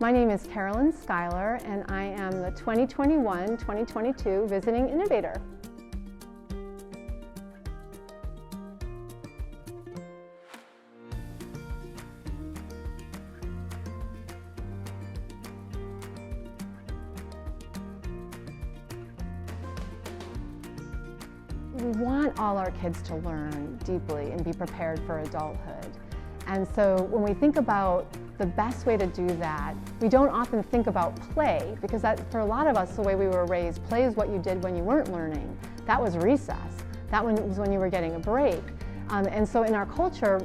My name is Carolyn Schuyler, and I am the 2021-2022 Visiting Innovator. We want all our kids to learn deeply and be prepared for adulthood. And so when we think about the best way to do that, we don't often think about play, because that, for a lot of us, the way we were raised, play is what you did when you weren't learning. That was recess. That was when you were getting a break. And so in our culture,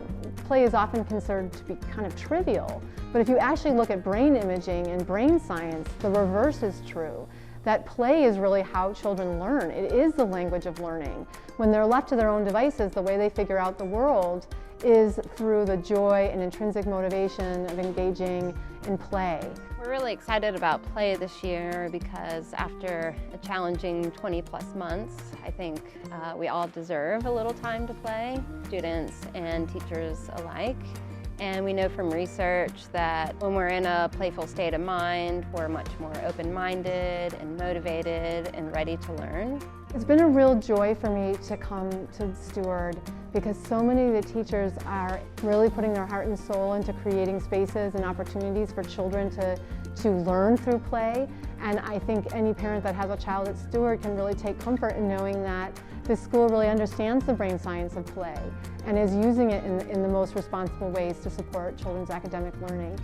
play is often considered to be kind of trivial. But if you actually look at brain imaging and brain science, the reverse is true. That play is really how children learn. It is the language of learning. When they're left to their own devices, the way they figure out the world is through the joy and intrinsic motivation of engaging in play. We're really excited about play this year because after a challenging 20+ months, I think we all deserve a little time to play, students and teachers alike. And we know from research that when we're in a playful state of mind, we're much more open-minded and motivated and ready to learn. It's been a real joy for me to come to Steward because so many of the teachers are really putting their heart and soul into creating spaces and opportunities for children to learn through play. And I think any parent that has a child at Steward can really take comfort in knowing that this school really understands the brain science of play and is using it in the most responsible ways to support children's academic learning.